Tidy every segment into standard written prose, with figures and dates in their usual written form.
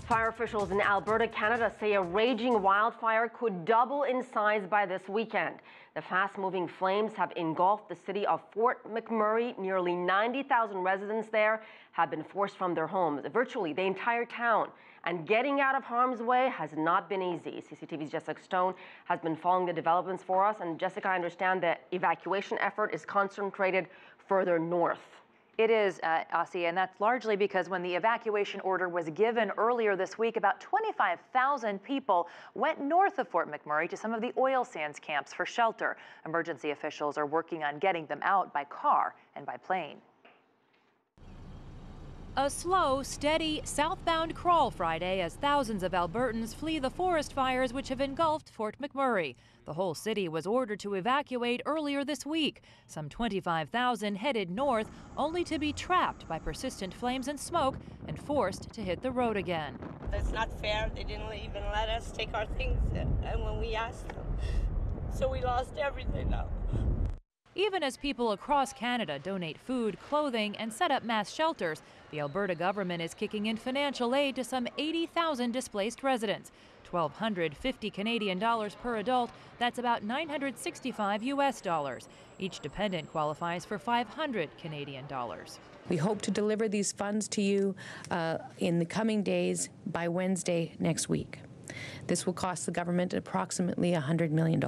Fire officials in Alberta, Canada say a raging wildfire could double in size by this weekend. The fast-moving flames have engulfed the city of Fort McMurray. Nearly 90,000 residents there have been forced from their homes, virtually the entire town. And getting out of harm's way has not been easy. CCTV's Jessica Stone has been following the developments for us. And Jessica, I understand the evacuation effort is concentrated further north. It is, Aussie, and that's largely because when the evacuation order was given earlier this week, about 25,000 people went north of Fort McMurray to some of the oil sands camps for shelter. Emergency officials are working on getting them out by car and by plane. A slow, steady, southbound crawl Friday as thousands of Albertans flee the forest fires which have engulfed Fort McMurray. The whole city was ordered to evacuate earlier this week. Some 25,000 headed north, only to be trapped by persistent flames and smoke and forced to hit the road again. That's not fair. They didn't even let us take our things and when we asked them. So we lost everything now. Even as people across Canada donate food, clothing, and set up mass shelters, the Alberta government is kicking in financial aid to some 80,000 displaced residents. $1,250 Canadian per adult, that's about $965 US. Each dependent qualifies for $500 Canadian. We hope to deliver these funds to you in the coming days by Wednesday next week. This will cost the government approximately $100 million.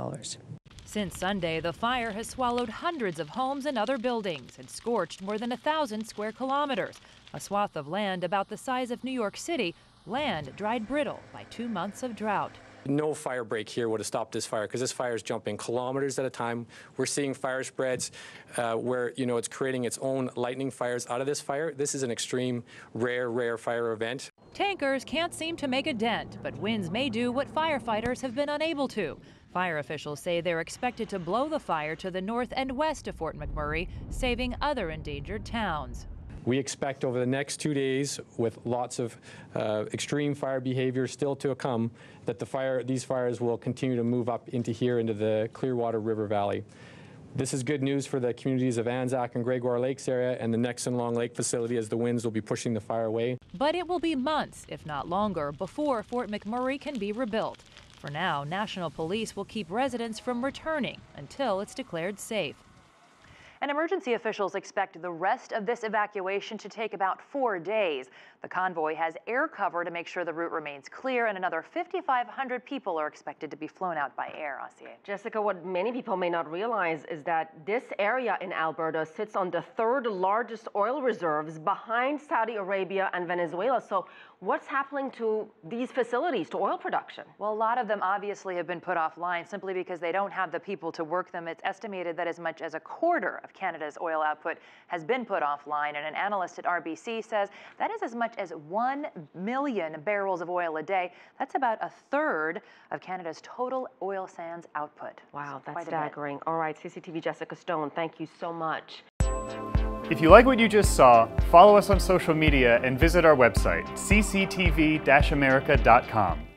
Since Sunday, the fire has swallowed hundreds of homes and other buildings and scorched more than 1,000 square kilometers, a swath of land about the size of New York City, land dried brittle by 2 months of drought. No fire break here would have stopped this fire because this fire is jumping kilometers at a time. We're seeing fire spreads where, it's creating its own lightning fires out of this fire. This is an extreme, rare fire event. Tankers can't seem to make a dent, but winds may do what firefighters have been unable to. Fire officials say they're expected to blow the fire to the north and west of Fort McMurray, saving other endangered towns. We expect over the next 2 days, with lots of extreme fire behavior still to come, that these fires will continue to move up into the Clearwater River Valley. This is good news for the communities of Anzac and Gregoire Lakes area and the Nexon Long Lake facility, as the winds will be pushing the fire away. But it will be months, if not longer, before Fort McMurray can be rebuilt. For now, National Police will keep residents from returning until it's declared safe. And emergency officials expect the rest of this evacuation to take about 4 days. The convoy has air cover to make sure the route remains clear, and another 5,500 people are expected to be flown out by air. Jessica, what many people may not realize is that this area in Alberta sits on the third largest oil reserves behind Saudi Arabia and Venezuela. So what's happening to these facilities, to oil production? Well, a lot of them obviously have been put offline simply because they don't have the people to work them. It's estimated that as much as a quarter of Canada's oil output has been put offline, and an analyst at RBC says that is as much as 1 million barrels of oil a day. That's about a third of Canada's total oil sands output. Wow, that's staggering. All right, CCTV Jessica Stone, thank you so much. If you like what you just saw, follow us on social media and visit our website, cctv-america.com.